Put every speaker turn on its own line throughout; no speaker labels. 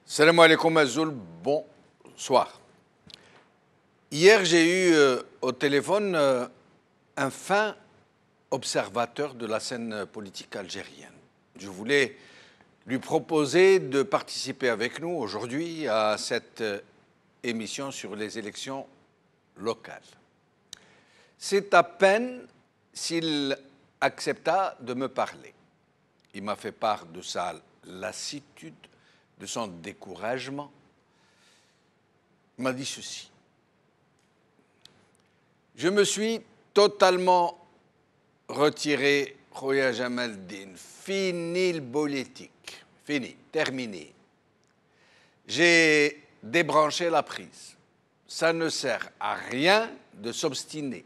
Salam alaikum Azoul, bonsoir. Hier, j'ai eu au téléphone un fin observateur de la scène politique algérienne. Je voulais lui proposer de participer avec nous aujourd'hui à cette émission sur les élections locales. C'est à peine s'il accepta de me parler. Il m'a fait part de sa lassitude, de son découragement. Il m'a dit ceci. Je me suis totalement retiré, Khoya Jamaldine. Fini le politique. Fini, terminé. J'ai débranché la prise. Ça ne sert à rien de s'obstiner.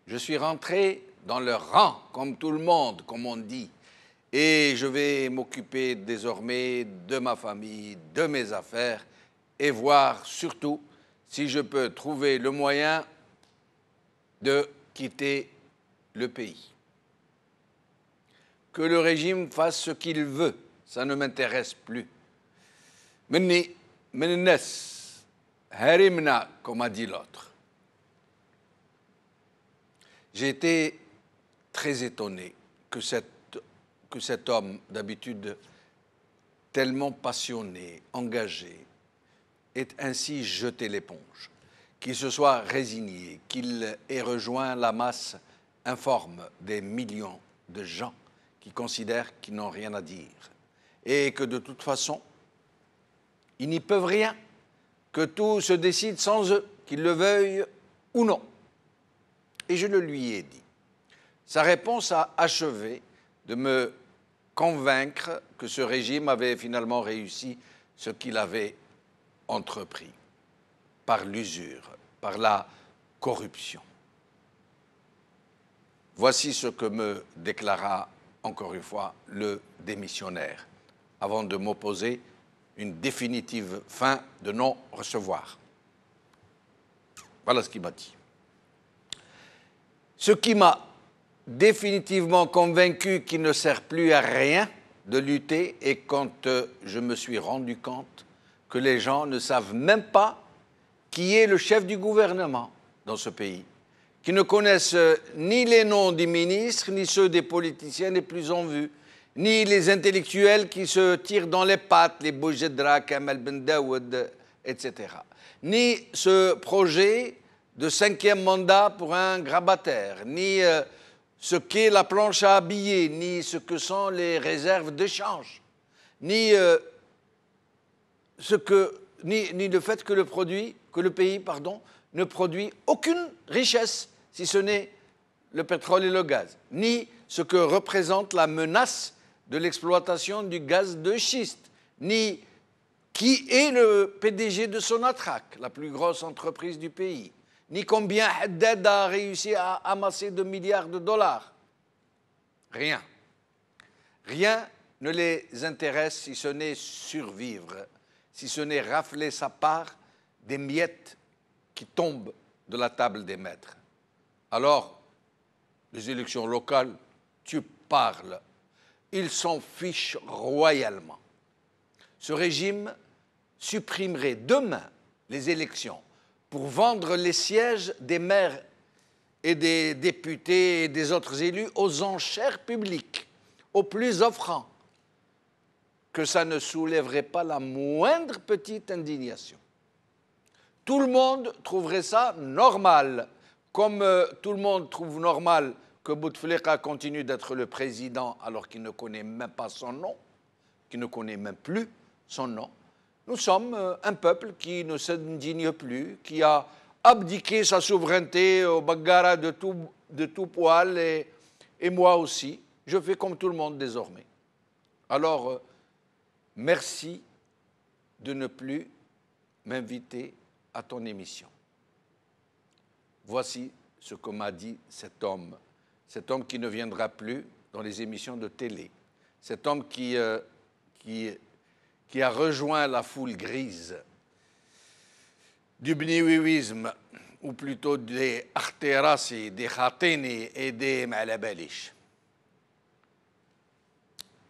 Je suis rentré dans le rang, comme tout le monde, comme on dit. Et je vais m'occuper désormais de ma famille, de mes affaires et voir surtout si je peux trouver le moyen de quitter le pays. Que le régime fasse ce qu'il veut, ça ne m'intéresse plus. Menni, mennes, harimna, comme a dit l'autre. J'ai été très étonné que cet homme, d'habitude tellement passionné, engagé, ait ainsi jeté l'éponge, qu'il se soit résigné, qu'il ait rejoint la masse informe des millions de gens qui considèrent qu'ils n'ont rien à dire et que de toute façon, ils n'y peuvent rien, que tout se décide sans eux, qu'ils le veuillent ou non. Et je le lui ai dit. Sa réponse a achevé de me convaincre que ce régime avait finalement réussi ce qu'il avait entrepris, par l'usure, par la corruption. Voici ce que me déclara encore une fois le démissionnaire, avant de m'opposer une définitive fin de non-recevoir. Voilà ce qu'il m'a dit. Ce qui m'a définitivement convaincu qu'il ne sert plus à rien de lutter et quand je me suis rendu compte que les gens ne savent même pas qui est le chef du gouvernement dans ce pays, qui ne connaissent ni les noms des ministres, ni ceux des politiciens les plus en vue, ni les intellectuels qui se tirent dans les pattes, les Boujedra, Kamel Ben Daoud, etc. Ni ce projet de 5e mandat pour un grabataire, ni ce qu'est la planche à billets, ni ce que sont les réserves d'échange, ni le fait que le pays ne produit aucune richesse, si ce n'est le pétrole et le gaz, ni ce que représente la menace de l'exploitation du gaz de schiste, ni qui est le PDG de Sonatrach, la plus grosse entreprise du pays, ni combien Haddad a réussi à amasser de milliards de dollars. Rien. Rien ne les intéresse si ce n'est survivre, si ce n'est rafler sa part des miettes qui tombent de la table des maîtres. Alors, les élections locales, tu parles. Ils s'en fichent royalement. Ce régime supprimerait demain les élections pour vendre les sièges des maires et des députés et des autres élus aux enchères publiques, aux plus offrants, que ça ne soulèverait pas la moindre petite indignation. Tout le monde trouverait ça normal, comme tout le monde trouve normal que Bouteflika continue d'être le président alors qu'il ne connaît même pas son nom, qu'il ne connaît même plus son nom. Nous sommes un peuple qui ne s'indigne plus, qui a abdiqué sa souveraineté au Baggara de tout poil, et moi aussi. Je fais comme tout le monde désormais. Alors, merci de ne plus m'inviter à ton émission. Voici ce que m'a dit cet homme qui ne viendra plus dans les émissions de télé, cet homme qui a rejoint la foule grise du bniwiwisme, ou plutôt des Ahterasi, des Khatini et des Malabalish.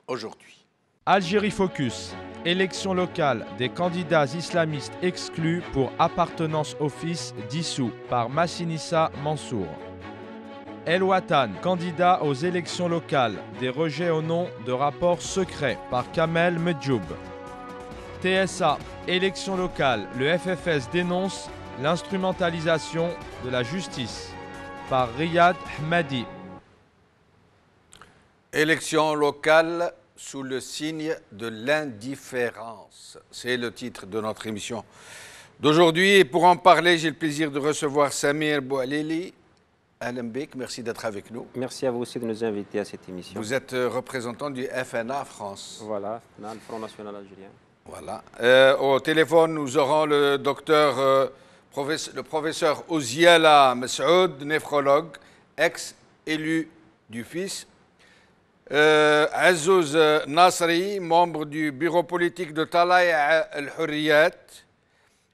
Aujourd'hui.
Algérie Focus, Élections locales des candidats islamistes exclus pour appartenance au fils dissous par Massinissa Mansour. El Watan, candidat aux élections locales, des rejets au nom de rapports secrets par Kamel Medjoub. TSA, élections locales, le FFS dénonce l'instrumentalisation de la justice par Riyad Hmadi.
Élections locales sous le signe de l'indifférence. C'est le titre de notre émission d'aujourd'hui. Et pour en parler, j'ai le plaisir de recevoir Samir Boualili. Ahlan bik, merci d'être avec nous.
Merci à vous aussi de nous inviter à cette émission.
Vous êtes représentant du FNA France.
Voilà, le Front National Algérien.
Voilà. Au téléphone, nous aurons le docteur, le professeur Ouziala Messoud, néphrologue, ex-élu du FIS. Azouz Nasri, membre du bureau politique de Talaya al-Hurriyat.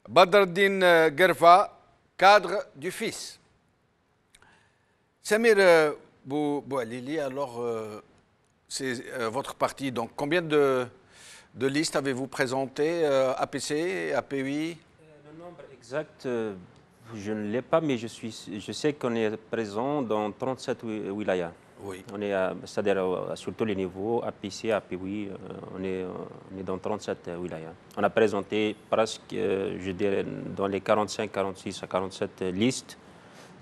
Badreddine Gerfa, cadre du FIS. Samir Boualili, alors, c'est votre parti. Donc, combien de listes avez-vous présenté, APC, API?
Le nombre exact, je ne l'ai pas, mais je sais qu'on est présent dans 37 wilayas.
Oui.
On est, c'est-à-dire sur tous les niveaux, APC, API, on est dans 37 wilayas. On a présenté presque, je dirais, dans les 45, 46 à 47 listes,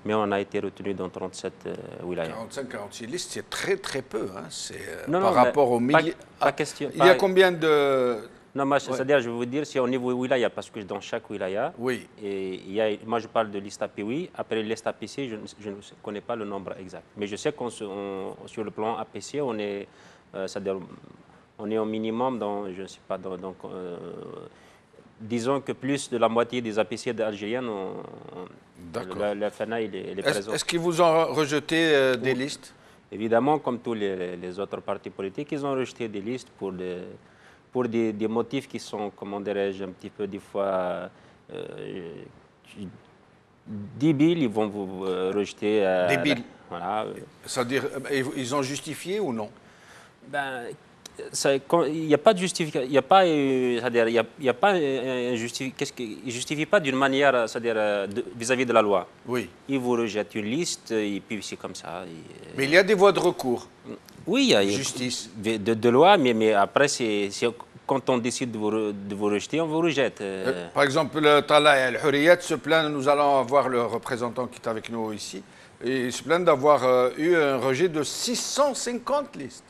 mais on a été retenu dans 37 wilayas.
45, 46 listes, c'est très très peu. Hein.
Non,
rapport aux milliers.
Pas question.
Il y a combien de...
Non, moi, c'est-à-dire, je vais vous dire, c'est au niveau wilaya, parce que dans chaque wilaya,
oui.
Et moi je parle de liste API, après liste APC, je ne connais pas le nombre exact. Mais je sais qu'on sur le plan APC, on est, c'est-à-dire, on est au minimum dans, je ne sais pas, disons que plus de la moitié des APC algériennes, le FNA il est présent.
Est-ce qu'ils vous ont rejeté des listes?
Évidemment, comme tous les autres partis politiques, ils ont rejeté des listes pour des motifs qui sont, comment dirais-je, un petit peu des fois débiles, ils vont vous rejeter.
Débiles.
Voilà.
C'est-à-dire, ils ont justifié ou non?
Ben, il n'y a pas de justification. Il n'y a pas, c'est-à-dire, il y a pas un justifie pas d'une manière, c'est-à-dire vis-à-vis de la loi.
Oui.
Ils vous rejettent une liste et puis c'est comme ça.
Mais il y a des voies de recours.
Oui, il y a
justice.
De loi, mais après, quand on décide de vous rejeter, on vous rejette.
Par exemple, le Talaya al-Hurriyat se plaint, nous allons avoir le représentant qui est avec nous ici, et il se plaint d'avoir eu un rejet de 650 listes.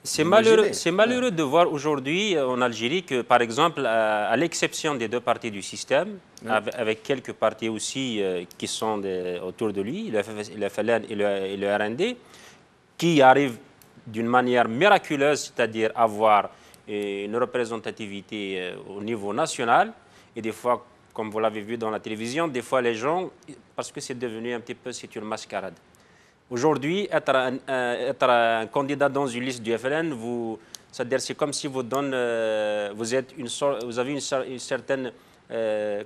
C'est malheureux de voir aujourd'hui en Algérie que, par exemple, à l'exception des deux partis du système, oui, avec quelques partis aussi qui sont autour de lui, le FLN et le RND, qui arrivent d'une manière miraculeuse, c'est-à-dire avoir une représentativité au niveau national. Et des fois, comme vous l'avez vu dans la télévision, des fois les gens, parce que c'est devenu un petit peu, c'est une mascarade. Aujourd'hui, être un candidat dans une liste du FLN, c'est-à-dire c'est comme si vous avez une certaine,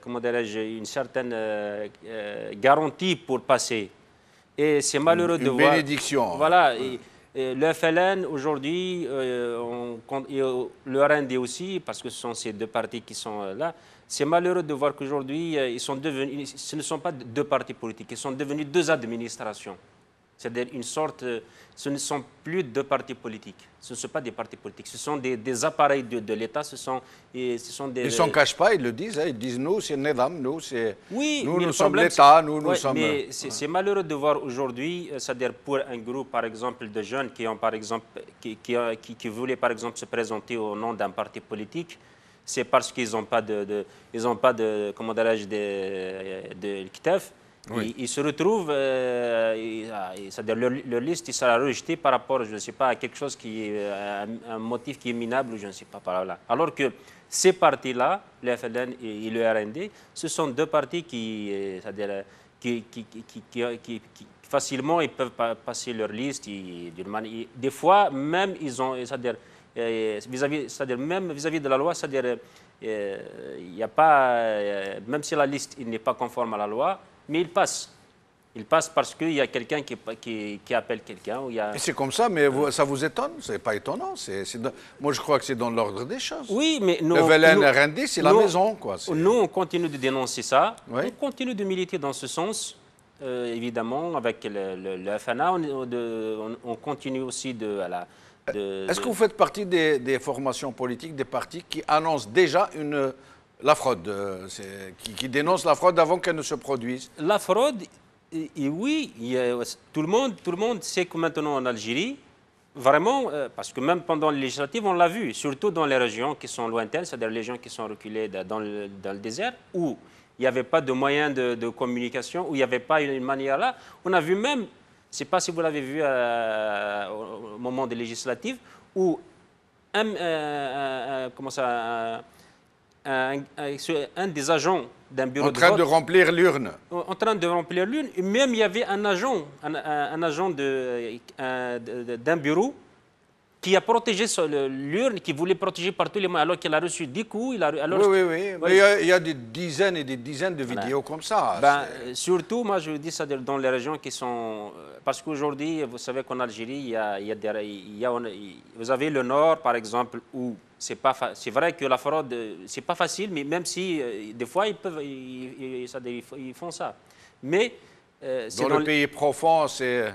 comment dirais-je, une certaine garantie pour passer. Et c'est malheureux de voir.
Une bénédiction.
Voilà. Et le FLN aujourd'hui, le RND aussi, parce que ce sont ces deux partis qui sont là. C'est malheureux de voir qu'aujourd'hui, ce ne sont pas deux partis politiques, ils sont devenus deux administrations. C'est-à-dire une sorte, ce ne sont plus deux partis politiques, ce ne sont pas des partis politiques, ce sont des appareils de l'État, ce sont des...
Ils ne s'en cachent pas, ils le disent, hein, ils disent nous c'est Nedam, nous c'est...
Oui,
nous sommes l'État, nous sommes...
Mais c'est malheureux de voir aujourd'hui, c'est-à-dire pour un groupe par exemple de jeunes qui ont par exemple, qui voulaient par exemple se présenter au nom d'un parti politique, c'est parce qu'ils n'ont pas de, comment dirais-je, de KTEF. Oui. Ils se retrouvent, c'est-à-dire leur liste il sera rejetée par rapport, je ne sais pas, à quelque chose qui est un motif qui est minable, je ne sais pas par là. Alors que ces partis-là, le FLN et le RND, ce sont deux partis c'est-à-dire qui facilement ils peuvent passer leur liste. Des fois, même ils ont, c'est-à-dire même vis-à-vis de la loi, c'est-à-dire il n'y a pas, même si la liste n'est pas conforme à la loi, mais il passe. Il passe parce qu'il y a quelqu'un qui appelle quelqu'un.
C'est comme ça, mais ça vous étonne? Ce n'est pas étonnant. Moi, je crois que c'est dans l'ordre des choses.
Oui, mais
le Velen RND, c'est la maison, quoi.
Nous, on continue de dénoncer ça.
Oui.
On continue de militer dans ce sens. Évidemment, avec le FNA, on continue aussi
Est-ce que vous faites partie des formations politiques, des partis qui annoncent déjà la fraude, qui dénoncent la fraude avant qu'elle ne se produise?
La fraude, oui, tout le monde sait que maintenant en Algérie, vraiment, parce que même pendant les législatives, on l'a vu, surtout dans les régions qui sont lointaines, c'est-à-dire les régions qui sont reculées dans le désert, où il n'y avait pas de moyens de communication, où il n'y avait pas une manière là. On a vu même, je ne sais pas si vous l'avez vu au moment des législatives, où un des agents d'un bureau de vote...
En train de remplir l'urne.
En train de remplir l'urne. Et même il y avait un agent d'un bureau qui a protégé l'urne, qui voulait protéger par tous les moyens, alors qu'il a reçu 10 coups.
Oui. Mais il y a des dizaines et des dizaines de vidéos comme ça.
Surtout, moi, je dis ça dans les régions qui sont... Parce qu'aujourd'hui, vous savez qu'en Algérie, vous avez le nord, par exemple, où c'est vrai que la fraude, c'est pas facile, mais même si, des fois, ils font ça. Mais...
dans le pays profond, c'est...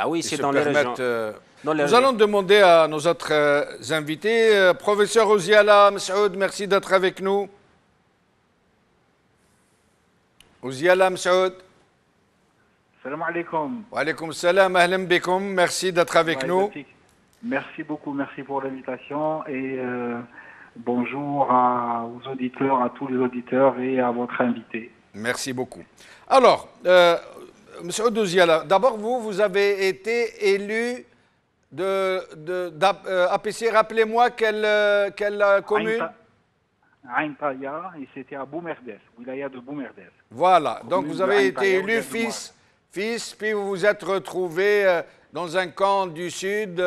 oui, c'est dans les régions.
Nous allons demander à nos autres invités. Professeur Ouziala Messaoud, merci d'être avec nous. Ouziala Messaoud.
Salam alaikum.
Wa alaikum salam, ahlan bikum. Merci d'être avec nous.
Merci beaucoup, merci pour l'invitation et bonjour aux auditeurs, à tous les auditeurs et à votre invité.
Merci beaucoup. Alors, Monsieur Ouziala, d'abord vous avez été élu APC, rappelez-moi quelle commune?
Ain Taïa, et c'était à Boumerdès, wilaya de Boumerdès.
Voilà, donc vous avez été élu fils, puis vous vous êtes retrouvé dans un camp du Sud,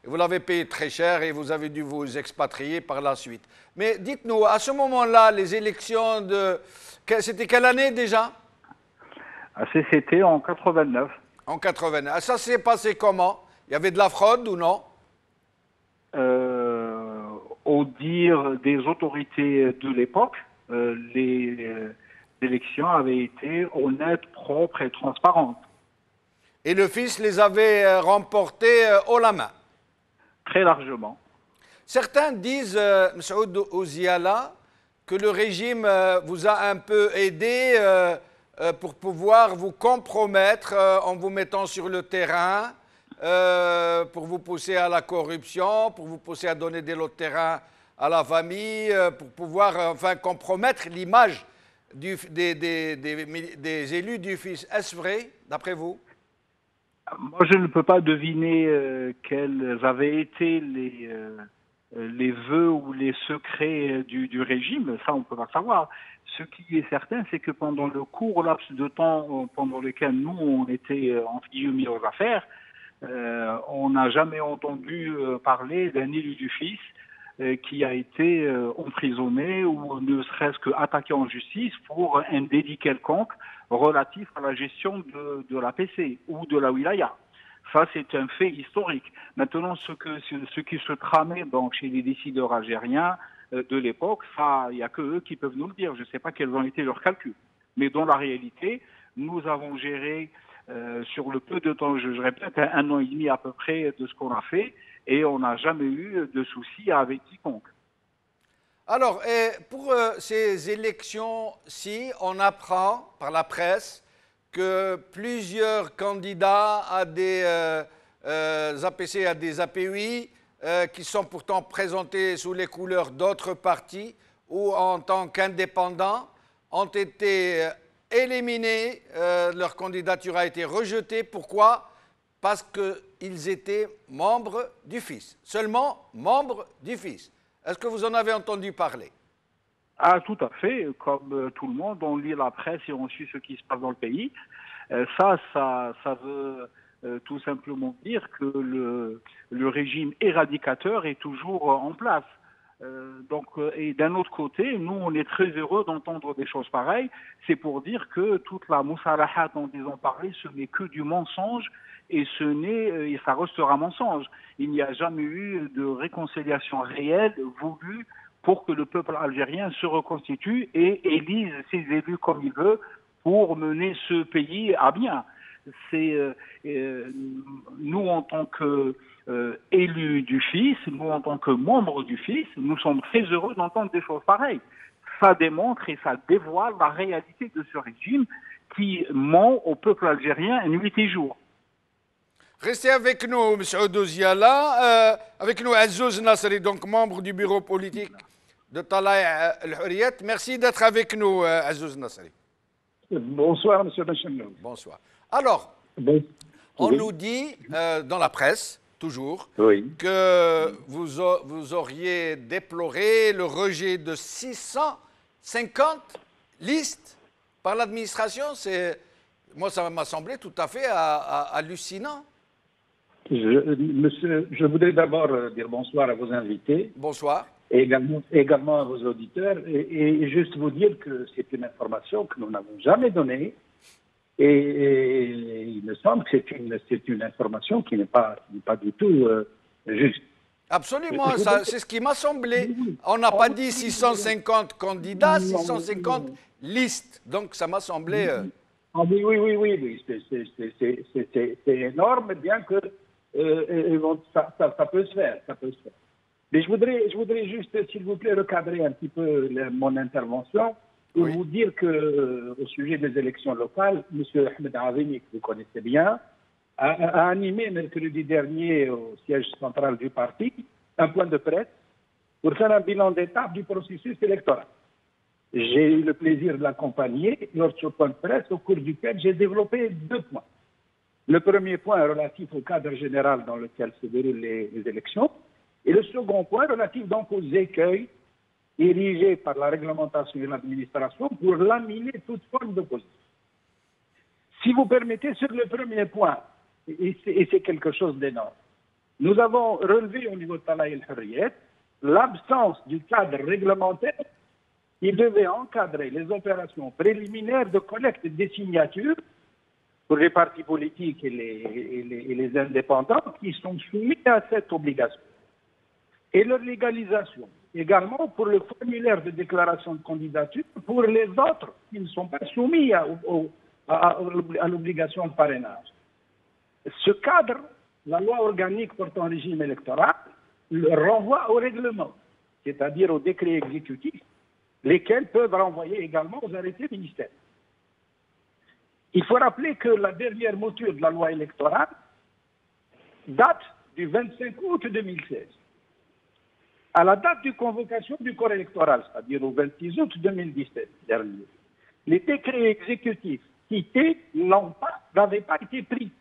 vous l'avez payé très cher et vous avez dû vous expatrier par la suite. Mais dites-nous, à ce moment-là, les élections c'était quelle année déjà?
C'était en 89.
En 89. Ça s'est passé comment? Il y avait de la fraude ou non?
Au dire des autorités de l'époque, les élections avaient été honnêtes, propres et transparentes.
Et le fils les avait remportées haut la main?
Très largement.
Certains disent, M. Ouziala, que le régime vous a un peu aidé pour pouvoir vous compromettre en vous mettant sur le terrain, pour vous pousser à la corruption, pour vous pousser à donner des lots de terrain à la famille, pour pouvoir enfin compromettre l'image des élus du fils. Est-ce vrai, d'après vous?
Moi, je ne peux pas deviner quels avaient été les vœux ou les secrets du régime. Ça, on ne peut pas savoir. Ce qui est certain, c'est que pendant le court laps de temps pendant lequel nous, on était entre guillemets aux affaires, on n'a jamais entendu parler d'un élu du fils qui a été emprisonné ou ne serait-ce qu'attaqué en justice pour un délit quelconque relatif à la gestion de l'APC ou de la wilaya. Ça, c'est un fait historique. Maintenant, ce qui se tramait donc, chez les décideurs algériens de l'époque, ça, il n'y a que eux qui peuvent nous le dire. Je ne sais pas quels ont été leurs calculs. Mais dans la réalité, nous avons géré sur le peu de temps, je répète, 1 an et demi à peu près de ce qu'on a fait, et on n'a jamais eu de soucis avec quiconque.
Alors, pour ces élections-ci, on apprend par la presse que plusieurs candidats à des APC, à des APUI, qui sont pourtant présentés sous les couleurs d'autres partis ou en tant qu'indépendants, ont été éliminés, leur candidature a été rejetée. Pourquoi? Parce qu'ils étaient membres du FIS, seulement membres du FIS. Est-ce que vous en avez entendu parler?
Ah, tout à fait. Comme tout le monde, on lit la presse et on suit ce qui se passe dans le pays. Ça veut tout simplement dire que le régime éradicateur est toujours en place. Et d'un autre côté, nous, on est très heureux d'entendre des choses pareilles. C'est pour dire que toute la moussalahat dont ils ont parlé, ce n'est que du mensonge et ça restera mensonge. Il n'y a jamais eu de réconciliation réelle voulue pour que le peuple algérien se reconstitue et élise ses élus comme il veut pour mener ce pays à bien. Nous, en tant qu'élus du FIS, nous, en tant que membres du FIS, nous sommes très heureux d'entendre des choses pareilles. Ça démontre et ça dévoile la réalité de ce régime qui ment au peuple algérien nuit et jour.
Restez avec nous, M. Oudouziala. Avec nous, Azouz Nasri, donc membre du bureau politique de Talaï al-Hurriyat. Merci d'être avec nous, Azouz Nasri.
Bonsoir, M. Benchemloul.
Bonsoir. Alors, on nous dit dans la presse, toujours, que vous auriez déploré le rejet de 650 listes par l'administration. Moi, ça m'a semblé tout à fait hallucinant.
Monsieur, je voudrais d'abord dire bonsoir à vos invités.
Bonsoir.
Et également à vos auditeurs. Et juste vous dire que c'est une information que nous n'avons jamais donnée. Et il me semble que c'est une information qui n'est pas du tout juste.
Absolument, c'est ce qui m'a semblé. On n'a pas dit 650 candidats, 650 listes. Donc ça m'a semblé...
Oui. C'est énorme, bien que ça peut se faire. Mais je voudrais juste, s'il vous plaît, recadrer un petit peu mon intervention pour vous dire qu'au sujet des élections locales, M. Ahmed Azimi, que vous connaissez bien, a animé mercredi dernier au siège central du parti un point de presse pour faire un bilan d'étape du processus électoral. J'ai eu le plaisir de l'accompagner lors de ce point de presse au cours duquel j'ai développé 2 points. Le premier point relatif au cadre général dans lequel se déroulent les élections et le second point relatif donc aux écueils érigés par la réglementation et l'administration pour laminer toute forme d'opposition. Si vous permettez, sur le premier point, et c'est quelque chose d'énorme, nous avons relevé au niveau de Talaï al-Hurriyat l'absence du cadre réglementaire qui devait encadrer les opérations préliminaires de collecte des signatures pour les partis politiques et les indépendants qui sont soumis à cette obligation. Et leur légalisation, également pour le formulaire de déclaration de candidature pour les autres qui ne sont pas soumis à l'obligation de parrainage. Ce cadre, la loi organique portant régime électoral, le renvoie au règlement, c'est-à-dire au décret exécutif, lesquels peuvent renvoyer également aux arrêtés ministériels. Il faut rappeler que la dernière mouture de la loi électorale date du 25 août 2016. À la date de convocation du corps électoral, c'est-à-dire au 26 août 2017 dernier, les décrets exécutifs cités n'avaient pas été pris.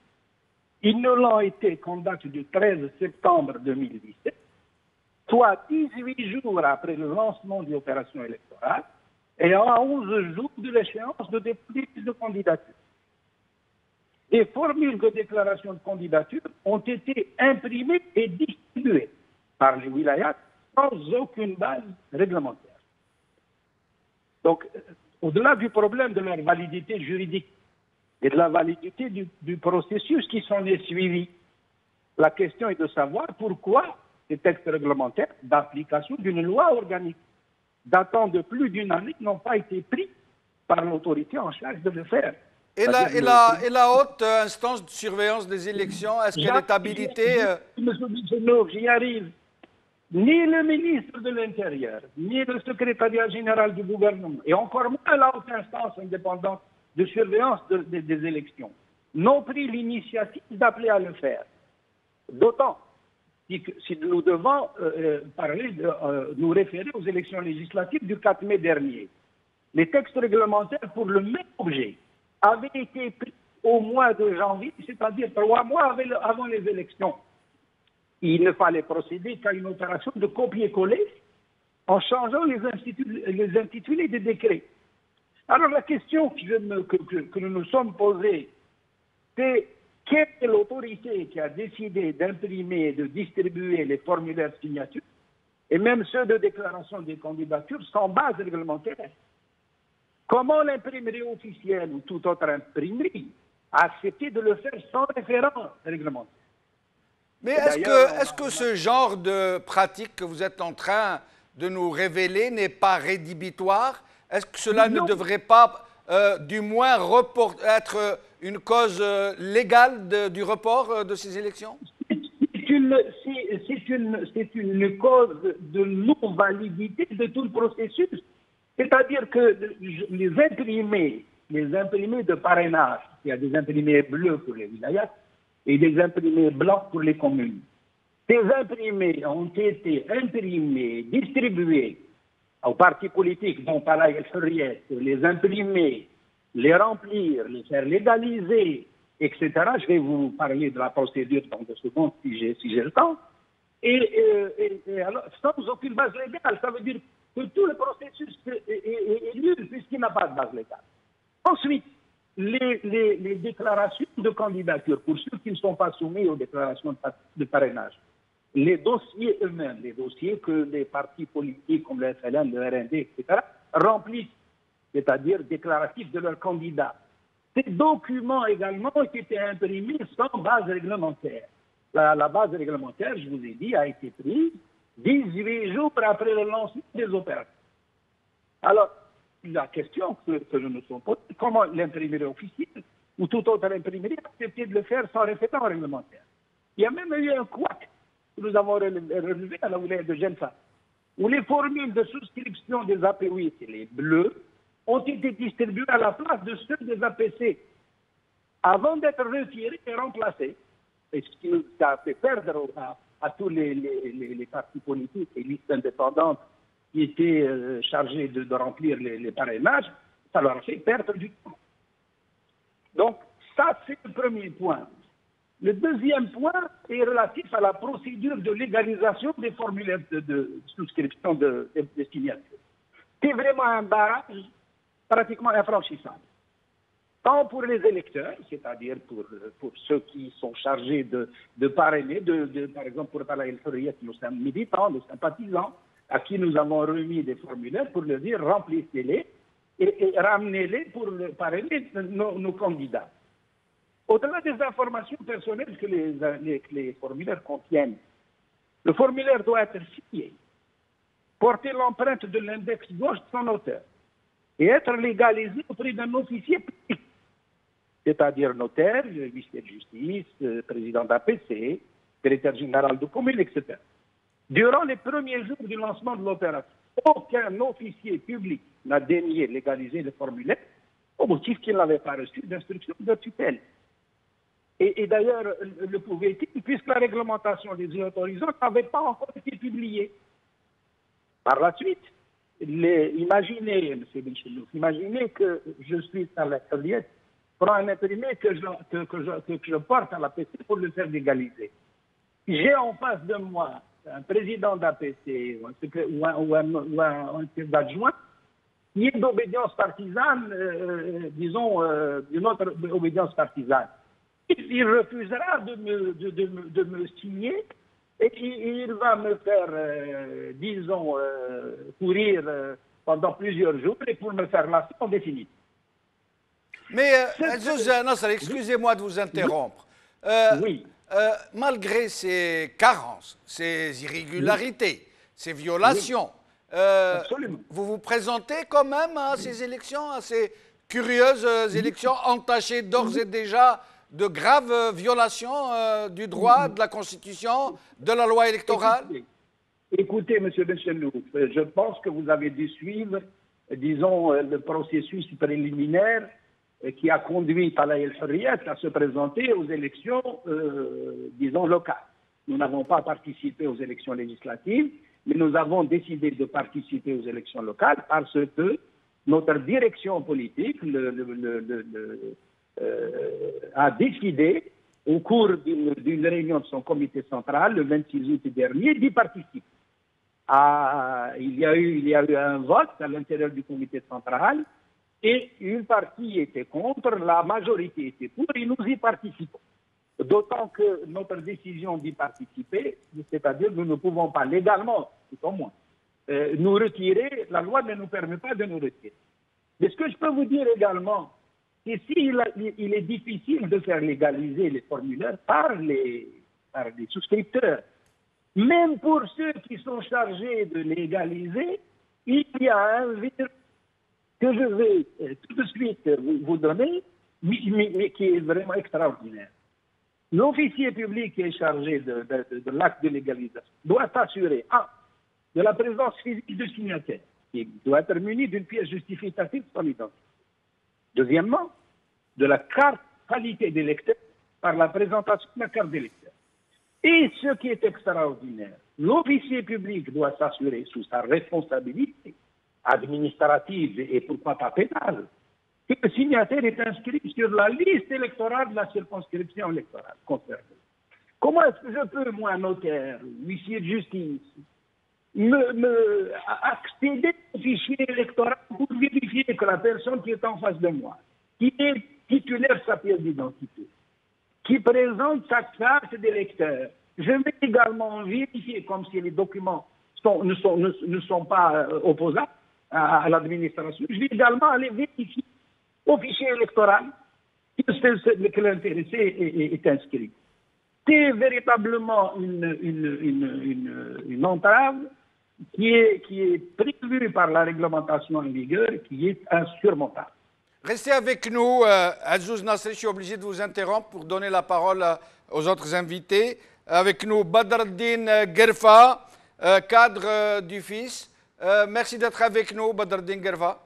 Ils ne l'ont été qu'en date du 13 septembre 2017, soit 18 jours après le lancement de l'opération électorale et à 11 jours de l'échéance de dépôt de candidature. Des formules de déclaration de candidature ont été imprimées et distribuées par les wilayats sans aucune base réglementaire. Donc, au-delà du problème de leur validité juridique et de la validité du processus qui s'en est suivi, la question est de savoir pourquoi ces textes réglementaires d'application d'une loi organique datant de plus d'une année n'ont pas été pris par l'autorité en charge de le faire.
Et la haute instance de surveillance des élections, est-ce qu'elle est habilitée
J'y arrive. Ni le ministre de l'Intérieur, ni le secrétariat général du gouvernement, et encore moins la haute instance indépendante de surveillance des élections, n'ont pris l'initiative d'appeler à le faire. D'autant si nous devons nous référer aux élections législatives du 4 mai dernier. Les textes réglementaires pour le même objet avaient été pris au mois de janvier, c'est-à-dire 3 mois avant les élections. Il ne fallait procéder qu'à une opération de copier-coller en changeant les intitulés des décrets. Alors la question que nous nous sommes posée, c'est quelle est l'autorité qui a décidé d'imprimer et de distribuer les formulaires de signature Et même ceux de déclaration des candidatures sans base réglementaire. Comment l'imprimerie officielle ou toute autre imprimerie a accepté de le faire sans référent réglementaire?
Mais est-ce que ce genre de pratique que vous êtes en train de nous révéler n'est pas rédhibitoire? Est-ce que cela ne devrait pas, du moins, être une cause légale du report de ces élections?
C'est une cause de non-validité de tout le processus. C'est-à-dire que les imprimés de parrainage, il y a des imprimés bleus pour les wilayas et des imprimés blancs pour les communes. Ces imprimés ont été imprimés, distribués aux partis politiques, dont Tala el-Hurriyet, pour les imprimer, les remplir, les faire légaliser, etc. Je vais vous parler de la procédure dans 2 secondes si j'ai le temps. Et alors, sans aucune base légale, ça veut dire que tout le processus est nul puisqu'il n'a pas de base légale. Ensuite, les déclarations de candidature, pour ceux qui ne sont pas soumis aux déclarations de parrainage, les dossiers eux-mêmes, les dossiers que les partis politiques comme le FLN, le RND, etc., remplissent, c'est-à-dire déclaratifs de leurs candidats. Ces documents également ont été imprimés sans base réglementaire. La base réglementaire, je vous ai dit, a été prise 18 jours après le lancement des opérations. Alors, la question que je me suis posée, comment l'imprimerie officielle ou toute autre imprimerie a accepté de le faire sans référent réglementaire? Il y a même eu un couac que nous avons relevé à la wilaya de Genfa, où les formules de souscription des API, c'est les bleus, ont été distribuées à la place de ceux des APC, avant d'être retirés et remplacés. Et ce qui nous a fait perdre à tous les partis politiques et listes indépendantes qui étaient chargés de remplir les parrainages, ça leur a fait perdre du temps. Donc, ça, c'est le premier point. Le deuxième point est relatif à la procédure de légalisation des formulaires de souscription de signatures. C'est vraiment un barrage pratiquement infranchissable. Tant pour les électeurs, c'est-à-dire pour ceux qui sont chargés de parrainer, par exemple pour Tala el-Hurriyet, nous sommes militants, nous sympathisants, à qui nous avons remis des formulaires pour leur dire remplissez-les et ramenez-les pour parrainer nos candidats. Au-delà des informations personnelles que les formulaires contiennent, le formulaire doit être signé, porter l'empreinte de l'index gauche de son auteur et être légalisé auprès d'un officier public, c'est-à-dire notaire, huissier de justice, président d'APC, secrétaire général de commune, etc. Durant les premiers jours du lancement de l'opération, aucun officier public n'a daigné légaliser le formulaire au motif qu'il n'avait pas reçu d'instruction de tutelle. Et d'ailleurs, le pouvait-il, puisque la réglementation des autorisants n'avait pas encore été publiée. Par la suite, imaginez, M. Benchelouf, imaginez que je suis à la Hurriyet, prends un imprimé que je porte à l'APC pour le faire légaliser. J'ai en face de moi un président d'APC ou un adjoint qui est d'obédience partisane, disons, d'une autre obédience partisane. Il refusera de me signer et il va me faire, disons, courir pendant plusieurs jours et pour me faire lasser en définitive.
Mais, Nasser, excusez-moi de vous interrompre.
Oui.
Malgré ces carences, ces irrégularités, ces violations, vous vous présentez quand même à ces élections, à ces curieuses élections entachées d'ores et déjà de graves violations du droit, de la Constitution, de la loi électorale?
Écoutez, M. Benchelouf, je pense que vous avez dû suivre, disons, le processus préliminaire qui a conduit Tala el-Hurriyet à se présenter aux élections, disons, locales. Nous n'avons pas participé aux élections législatives, mais nous avons décidé de participer aux élections locales parce que notre direction politique a décidé, au cours d'une réunion de son comité central, le 26 août dernier, d'y participer. Il y a eu un vote à l'intérieur du comité central, et une partie était contre, la majorité était pour, et nous y participons. D'autant que notre décision d'y participer, c'est-à-dire que nous ne pouvons pas légalement, tout au moins. Nous retirer, la loi ne nous permet pas de nous retirer. Mais ce que je peux vous dire également, c'est qu'il est difficile de faire légaliser les formulaires par les souscripteurs. Même pour ceux qui sont chargés de légaliser, il y a un virus que je vais tout de suite vous donner, mais qui est vraiment extraordinaire. L'officier public qui est chargé de l'acte de légalisation doit s'assurer, de la présence physique de signataire, qui doit être muni d'une pièce justificative de son identité. Deuxièmement, de la carte qualité d'électeur par la présentation de la carte d'électeur. Et ce qui est extraordinaire, l'officier public doit s'assurer sous sa responsabilité administrative et pourquoi pas pénale, que le signataire est inscrit sur la liste électorale de la circonscription électorale concernée. Comment est-ce que je peux, moi, notaire, huissier de justice, accéder au fichier électoral pour vérifier que la personne qui est en face de moi, qui est titulaire de sa pièce d'identité, qui présente sa carte d'électeur, je vais également vérifier, comme si les documents ne sont pas opposables à l'administration, je vais également aller vérifier au fichier électoral que l'intéressé est inscrit. C'est véritablement une entrave qui est prévue par la réglementation en vigueur, qui est insurmontable.
Restez avec nous, Azouz Nasri, je suis obligé de vous interrompre pour donner la parole aux autres invités. Avec nous, Badreddine Guerfa, cadre du FIS. Merci d'être avec nous, Badreddine Guerfa.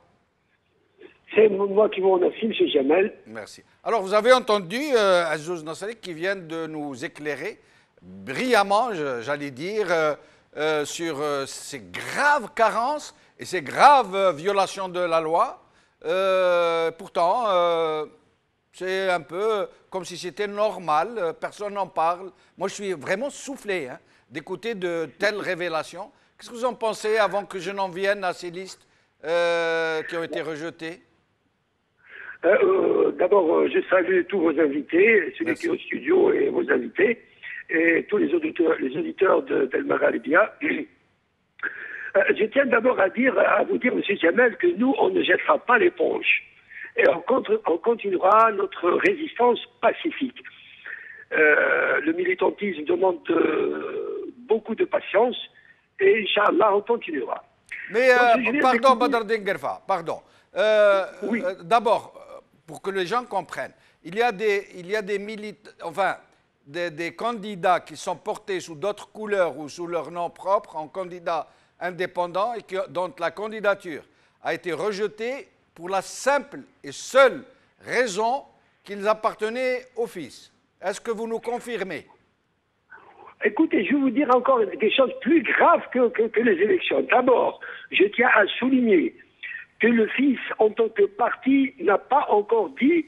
C'est moi qui vous remercie, M. Jamel.
Merci. Alors, vous avez entendu Azouz Nasri qui vient de nous éclairer brillamment, j'allais dire, sur ces graves carences et ces graves violations de la loi. Pourtant, c'est un peu comme si c'était normal, personne n'en parle. Moi, je suis vraiment soufflé d'écouter de telles révélations. Qu'est-ce que vous en pensez avant que je n'en vienne à ces listes qui ont été rejetées?
D'abord, je salue tous vos invités, celui qui est au studio et vos invités, et tous les auditeurs d'El Magharibia. Je tiens d'abord à vous dire, M. Jamel, que nous, on ne jettera pas l'éponge. Et on continuera notre résistance pacifique. Le militantisme demande beaucoup de patience, et Inch'Allah, on continuera.
Mais, pardon, Badreddine Guerfa, pardon.
Oui.
D'abord, pour que les gens comprennent, il y a des candidats qui sont portés sous d'autres couleurs ou sous leur nom propre en candidats indépendants et dont la candidature a été rejetée pour la simple et seule raison qu'ils appartenaient au FIS. Est-ce que vous nous confirmez?
Écoutez, je vais vous dire encore des choses plus graves que les élections. D'abord, je tiens à souligner que le FIS, en tant que parti, n'a pas encore dit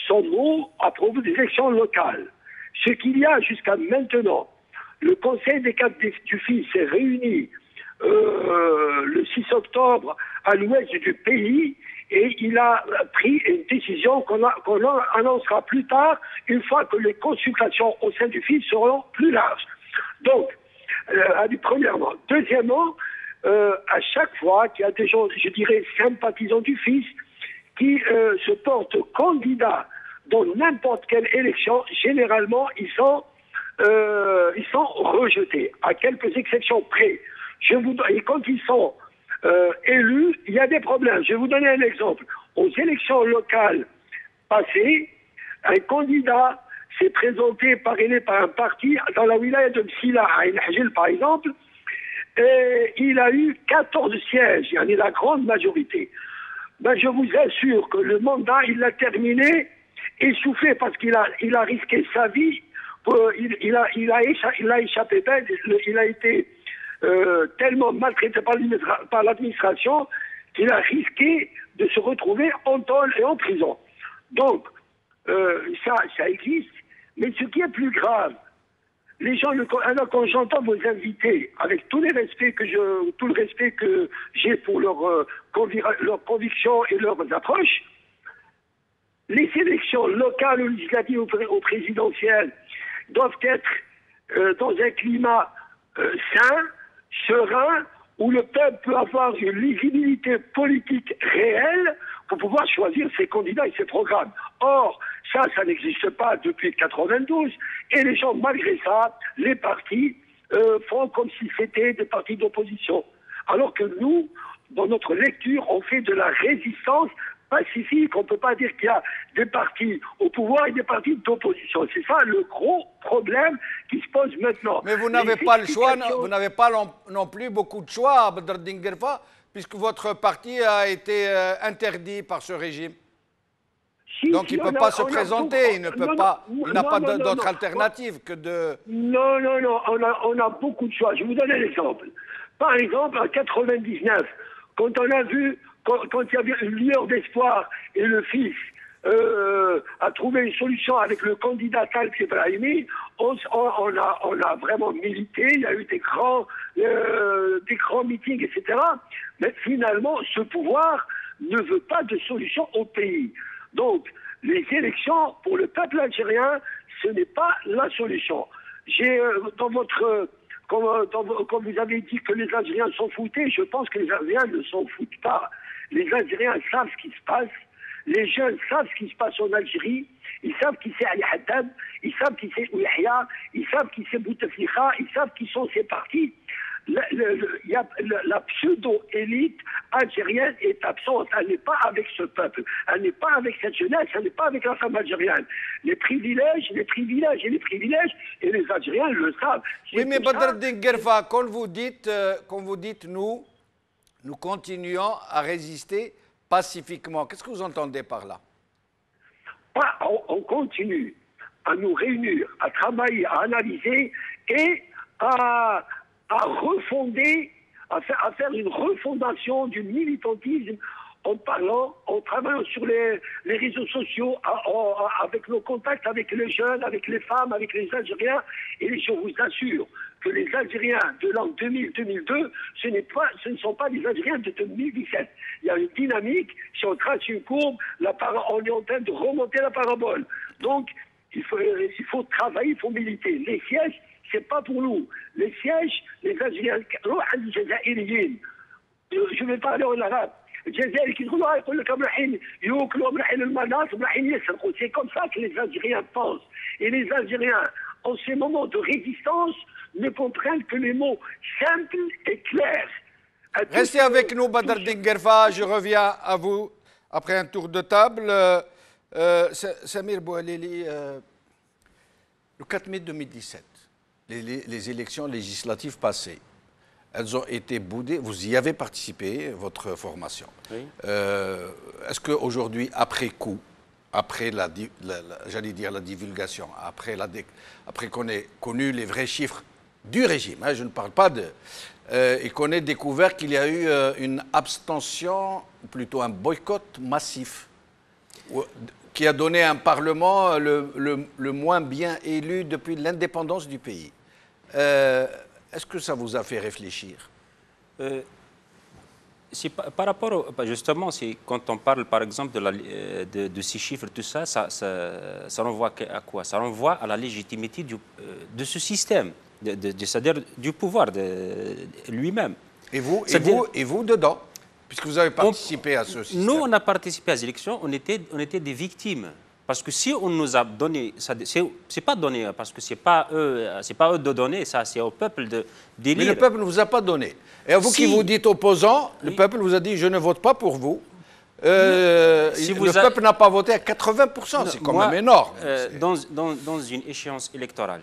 son mot à propos des élections locales. Ce qu'il y a jusqu'à maintenant, le Conseil des cadres du FIS s'est réuni le 6 octobre à l'ouest du pays et il a pris une décision qu'on annoncera plus tard, une fois que les consultations au sein du FIS seront plus larges. Donc, premièrement. Deuxièmement, à chaque fois qu'il y a des gens, je dirais, sympathisants du FIS qui se portent candidats dans n'importe quelle élection, généralement, ils sont rejetés, à quelques exceptions près. Et quand ils sont élus, il y a des problèmes. Je vais vous donner un exemple. Aux élections locales passées, un candidat s'est présenté parrainé par un parti dans la wilaya de Msila, à El Hajil par exemple, et il a eu 14 sièges, il y en a la grande majorité. Ben, je vous assure que le mandat, il l'a terminé essoufflé parce qu'il a risqué sa vie, il a échappé belle, il a été tellement maltraité par l'administration qu'il a risqué de se retrouver en tôle et en prison. Donc, ça existe. Mais ce qui est plus grave, les gens, alors quand j'entends vos invités, avec tout le respect que j'ai pour leurs convictions et leurs approches, les élections locales ou législatives ou présidentielles doivent être dans un climat sain, serein, où le peuple peut avoir une lisibilité politique réelle pour pouvoir choisir ses candidats et ses programmes. Or, ça n'existe pas depuis 92, et les gens, malgré ça, les partis font comme si c'était des partis d'opposition. Alors que nous, dans notre lecture, on fait de la résistance pacifique. On ne peut pas dire qu'il y a des partis au pouvoir et des partis d'opposition. C'est ça le gros problème qui se pose maintenant.
Mais vous n'avez pas le choix, vous n'avez pas non plus beaucoup de choix, Badreddine Guerfa, puisque votre parti a été interdit par ce régime. Donc il ne peut pas se présenter, il n'a pas d'autre alternative que de...
Non, on a beaucoup de choix. Je vous donne un exemple. Par exemple, en 99, quand on a vu, quand il y avait une lueur d'espoir et le fils a trouvé une solution avec le candidat Talib Ibrahimi, on a vraiment milité, il y a eu des grands meetings, etc. Mais finalement, ce pouvoir ne veut pas de solution au pays. Donc, les élections pour le peuple algérien, ce n'est pas la solution. Quand vous avez dit que les Algériens s'en foutaient, je pense que les Algériens ne s'en foutent pas. Les Algériens savent ce qui se passe. Les jeunes savent ce qui se passe en Algérie. Ils savent qui c'est Ali Haddad. Ils savent qui c'est Ouihia. Ils savent qui c'est Bouteflika. Ils savent qui sont ces partis. La pseudo-élite algérienne est absente. Elle n'est pas avec ce peuple. Elle n'est pas avec cette jeunesse. Elle n'est pas avec la femme algérienne. Les privilèges, et les Algériens le savent.
Oui, mais Badreddine Guerfa, quand vous dites nous continuons à résister pacifiquement, qu'est-ce que vous entendez par là?
On continue à nous réunir, à travailler, à analyser et à refonder, à faire une refondation du militantisme en travaillant sur les réseaux sociaux, avec nos contacts avec les jeunes, avec les femmes, avec les Algériens. Et je vous assure que les Algériens de l'an 2000-2002, ce ne sont pas les Algériens de 2017. Il y a une dynamique, si on trace une courbe, on est en train de remonter la parabole. Donc, il faut travailler, il faut militer. Les sièges, c'est pas pour nous. Les sièges, les Algériens, je vais parler en arabe. C'est comme ça que les Algériens pensent. Et les Algériens, en ces moments de résistance, ne comprennent que les mots simples et clairs.
Restez avec nous, Badreddine Guerfa. Je reviens à vous après un tour de table. Samir Bouhalili, le 4 mai 2017, les élections législatives passées, elles ont été boudées. Vous y avez participé, votre formation. Oui. Est-ce qu'aujourd'hui, après coup, après j'allais dire la divulgation, après qu'on ait connu les vrais chiffres du régime, je ne parle pas et qu'on ait découvert qu'il y a eu une abstention, plutôt un boycott massif, qui a donné un Parlement le moins bien élu depuis l'indépendance du pays. Est-ce que ça vous a fait réfléchir?
Par rapport, justement, quand on parle par exemple de ces chiffres, tout ça, ça renvoie à quoi? Ça renvoie à la légitimité de ce système, c'est-à-dire du pouvoir lui-même.
Et vous dedans, puisque vous avez participé à ce système?
Nous, on a participé à ces élections, on était des victimes. Parce que si on nous a donné, c'est pas donné, parce que c'est pas eux de donner, ça c'est au peuple d'élire.
Mais le peuple ne vous a pas donné. Et à vous qui vous dites opposant, le peuple vous a dit je ne vote pas pour vous. Le peuple n'a pas voté à 80%, c'est quand même énorme.
Dans une échéance électorale,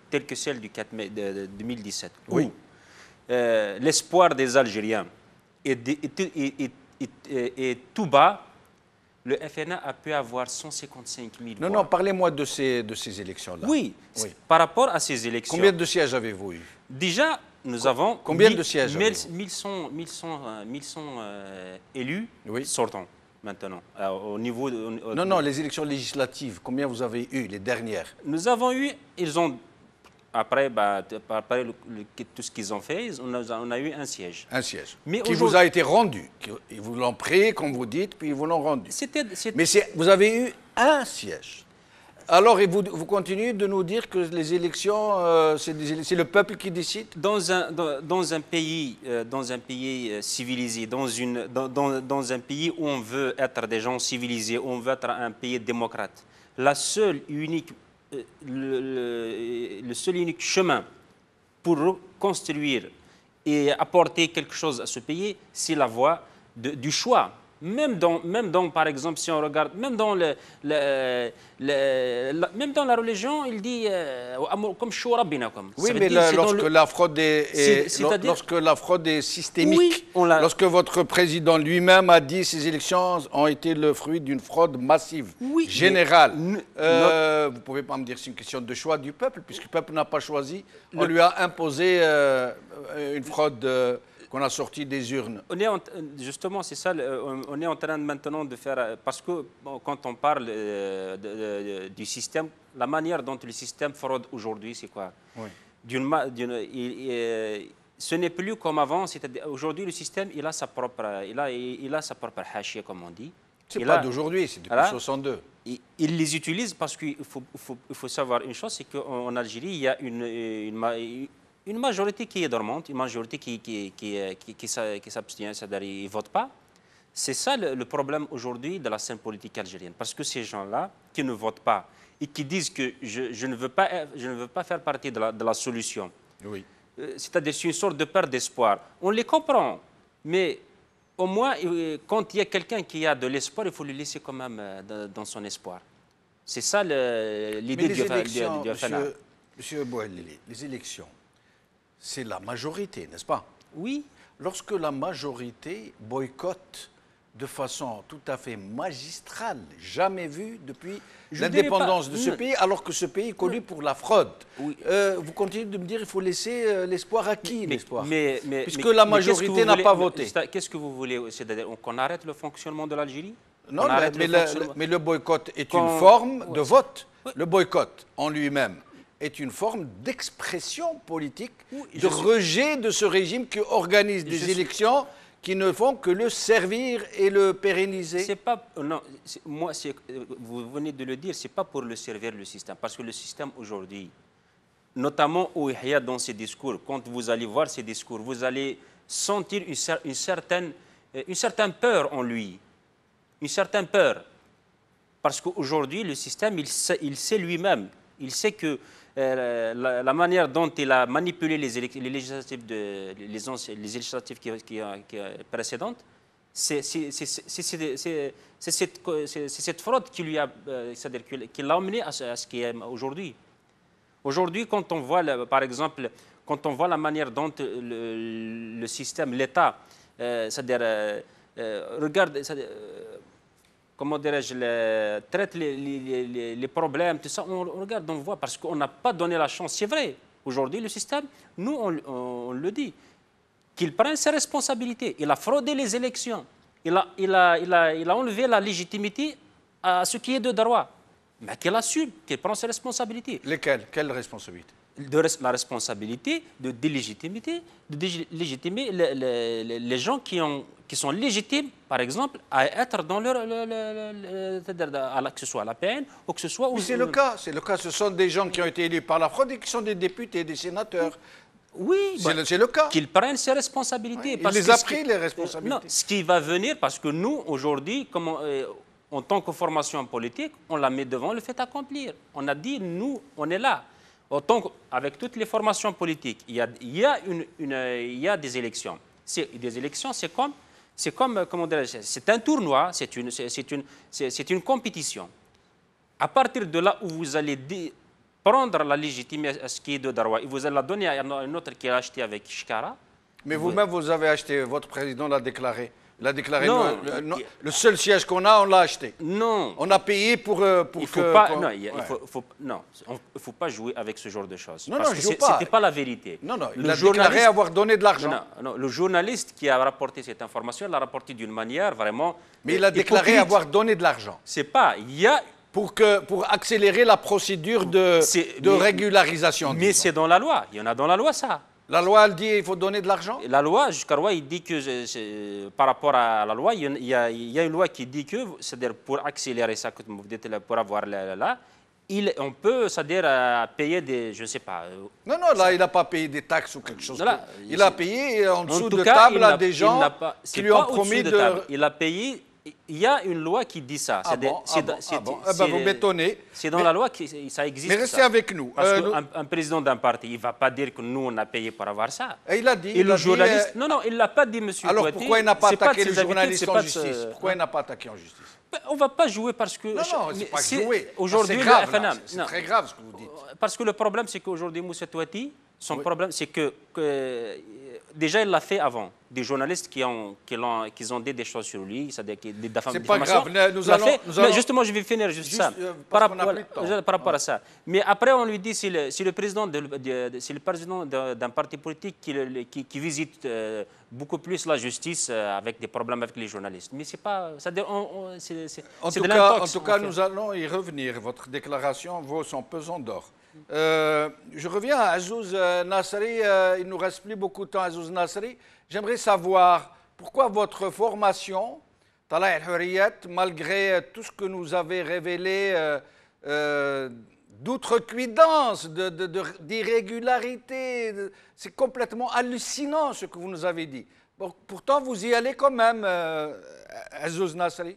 telle que celle du 4 mai 2017, où l'espoir des Algériens est tout bas, le FNA a pu avoir 155 000 voix.
Non, parlez-moi de ces élections-là.
Oui, par rapport à ces élections.
Combien de sièges avez-vous eu?
Déjà, nous avons...
Combien de sièges
1100 élus sortants, maintenant, au niveau...
Non, les élections législatives, combien vous avez eu, les dernières?
Nous avons eu, après tout ce qu'ils ont fait, on a eu un siège.
Un siège. Mais qui vous a été rendu. Ils vous l'ont pris, comme vous dites, puis ils vous l'ont rendu. Mais vous avez eu un siège. Alors, et vous continuez de nous dire que les élections, c'est le peuple qui décide?
Dans un pays civilisé, dans un pays où on veut être des gens civilisés, où on veut être un pays démocrate, le seul et unique chemin pour reconstruire et apporter quelque chose à ce pays, c'est la voie du choix. Même dans, par exemple, si on regarde, même dans la religion, il dit comme choura binakum.
Oui, mais lorsque la fraude est systémique,
oui,
lorsque votre président lui-même a dit que ces élections ont été le fruit d'une fraude massive,
oui,
générale, vous ne pouvez pas me dire que c'est une question de choix du peuple, puisque le peuple n'a pas choisi, on lui a imposé une fraude qu'on a sorti des urnes.
Justement, c'est ça, on est en train maintenant de faire, parce que quand on parle du système, la manière dont le système fraude aujourd'hui, c'est quoi? Oui. Ce n'est plus comme avant, aujourd'hui le système, il a sa propre hachia, comme on dit.
C'est pas d'aujourd'hui, c'est depuis 62.
Il les utilise parce qu'il faut savoir une chose, c'est qu'en Algérie, il y a une majorité qui est dormante, une majorité qui s'abstient, c'est-à-dire ils ne votent pas. C'est ça le problème aujourd'hui de la scène politique algérienne. Parce que ces gens-là qui ne votent pas et qui disent que je ne veux pas faire partie de la solution, oui. C'est-à-dire c'est une sorte de perte d'espoir. On les comprend, mais au moins, quand il y a quelqu'un qui a de l'espoir, il faut le laisser quand même dans son espoir. C'est ça l'idée du FNA.
Monsieur Bouhalili, les élections, c'est la majorité, n'est-ce pas?
Oui.
Lorsque la majorité boycotte de façon tout à fait magistrale, jamais vue depuis l'indépendance de ce pays, alors que ce pays est connu pour la fraude. Oui. Vous continuez de me dire qu'il faut laisser l'espoir à qui, l'espoir? Puisque la majorité n'a pas voté.
Qu'est-ce que vous voulez? C'est-à-dire qu'on arrête le fonctionnement de l'Algérie?
Non, mais le boycott est une forme de vote. Oui. Le boycott en lui-même est une forme d'expression politique, de rejet de ce régime qui organise des élections qui ne font que le servir et le pérenniser.
C'est pas, non, moi, vous venez de le dire, c'est pas pour le servir le système, parce que le système aujourd'hui, notamment au Yahya dans ses discours, quand vous allez voir ses discours, vous allez sentir une certaine peur en lui, une certaine peur, parce qu'aujourd'hui le système, il sait lui-même, il sait que la manière dont il a manipulé les législatives précédentes, c'est cette fraude qui lui a, c'est-à-dire qui l'a amené à ce qu'il est aujourd'hui. Aujourd'hui, quand on voit, par exemple, quand on voit la manière dont le système, l'État, c'est-à-dire regarde, comment dirais-je, traite les problèmes, tout ça, on regarde, on voit, parce qu'on n'a pas donné la chance. C'est vrai, aujourd'hui, le système, nous, on le dit, qu'il prenne ses responsabilités. Il a fraudé les élections. Il a enlevé la légitimité à ce qui est de droit. Mais qu'il assume, qu'il prend ses responsabilités.
Lesquelles? Quelles responsabilités?
La responsabilité de délégitimer les gens qui sont légitimes, par exemple, à être dans leur, que ce soit à la peine ou que ce soit...
Mais c'est le cas, ce sont des gens qui ont été élus par la fraude et qui sont des députés, des sénateurs.
Oui,
c'est le cas.
Qu'ils prennent ses responsabilités.
Oui, il les a pris, les responsabilités.
Non, ce qui va venir, parce que nous, aujourd'hui, en tant que formation politique, on la met devant le fait accomplir. On a dit, nous, on est là. Avec toutes les formations politiques, il y a des élections. Des élections, c'est comme comment dirais-je, c'est un tournoi, c'est une compétition. À partir de là où vous allez prendre la légitimité à ce qui est de Darwa et vous allez la donner à un autre qui a acheté avec Shkara.
Mais vous-même, vous avez acheté, votre président l'a déclaré. Il a déclaré non, le seul siège qu'on a, on l'a acheté.
Non.
On a payé pour
il ne faut pas jouer avec ce genre de choses.
Non,
parce
non,
que
je joue pas.
C'était pas la vérité.
Non, non, il a déclaré avoir donné de l'argent.
Non, le journaliste qui a rapporté cette information l'a rapporté d'une manière vraiment...
Mais il a déclaré avoir donné de l'argent.
C'est pas... Il y a...
Pour accélérer la procédure de régularisation.
Mais c'est dans la loi. Il y en a dans la loi, ça.
La loi, elle dit qu'il faut donner de l'argent?
La loi, jusqu'à loi, il dit que par rapport à la loi, il y a une loi qui dit que, c'est-à-dire pour accélérer ça, pour avoir là, on peut, c'est-à-dire, payer des, je ne sais pas.
Non, non, là, il n'a pas payé des taxes ou quelque chose.
Là,
il a payé en dessous
tout
de
cas,
table à des gens qui lui ont promis de...
Il a payé. Il y a une loi qui dit ça.
Vous bétonnez.
C'est dans la loi que ça existe.
Mais restez avec nous.
Parce qu'un président d'un parti, il ne va pas dire que nous, on a payé pour avoir ça.
Et il a dit.
Et le journaliste. Non, non, il ne l'a pas dit, monsieur.
Alors
Toiti.
pourquoi il n'a pas attaqué le journaliste en justice? Pourquoi il n'a pas attaqué en justice?
On ne va pas jouer parce que...
Non, non, c'est pas jouer.
Aujourd'hui,
c'est grave, c'est très grave ce que vous dites.
Parce que le problème, c'est qu'aujourd'hui, Moussa Toiti, son problème, c'est que déjà, il l'a fait avant. Des journalistes qui ont dit des choses sur lui, c'est-à-dire des diffamations.
C'est pas grave, nous allons...
Mais justement, je vais finir juste ça. Par rapport à ça. Mais après, on lui dit, si le président d'un parti politique qui visite beaucoup plus la justice avec des problèmes avec les journalistes. Mais c'est pas... C'est-à-dire,
en tout cas, nous allons y revenir. Votre déclaration vaut son pesant d'or. Je reviens à Azouz Nasri. Il ne nous reste plus beaucoup de temps, Azouz Nasri. J'aimerais savoir pourquoi votre formation, Talah el-Hurriyat, malgré tout ce que nous avez révélé d'outrecuidance, d'irrégularité, c'est complètement hallucinant ce que vous nous avez dit. Pourtant, vous y allez quand même, Azouz Nasri.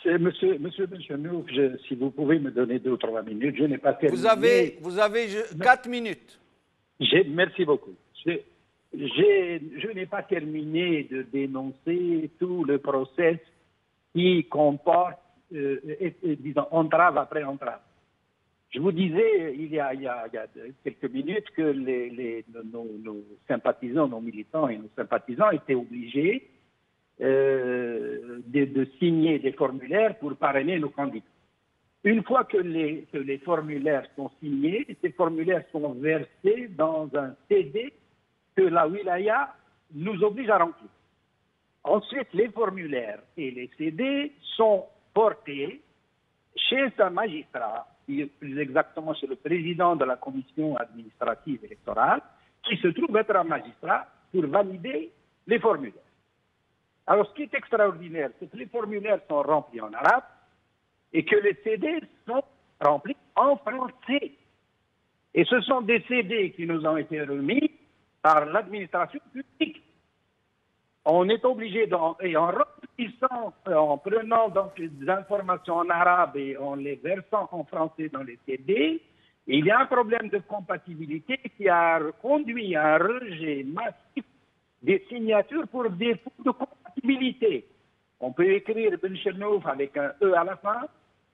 Monsieur Benchenouf, si vous pouvez me donner 2 ou 3 minutes, je n'ai pas terminé.
Vous avez 4 minutes.
Merci beaucoup. Je n'ai pas terminé de dénoncer tout le process qui comporte, disons, entrave après entrave. Je vous disais il y a quelques minutes que nos sympathisants, nos militants et nos sympathisants étaient obligés de signer des formulaires pour parrainer nos candidats. Une fois que les formulaires sont signés, ces formulaires sont versés dans un CD que la wilaya nous oblige à remplir. Ensuite, les formulaires et les CD sont portés chez un magistrat, plus exactement chez le président de la commission administrative électorale, qui se trouve être un magistrat pour valider les formulaires. Alors, ce qui est extraordinaire, c'est que les formulaires sont remplis en arabe et que les CD sont remplis en français. Et ce sont des CD qui nous ont été remis par l'administration publique. On est obligé, en remplissant, en prenant donc des informations en arabe et en les versant en français dans les CD, il y a un problème de compatibilité qui a conduit à un rejet massif des signatures pour défaut de compatibilité. On peut écrire Benchenouf avec un E à la fin,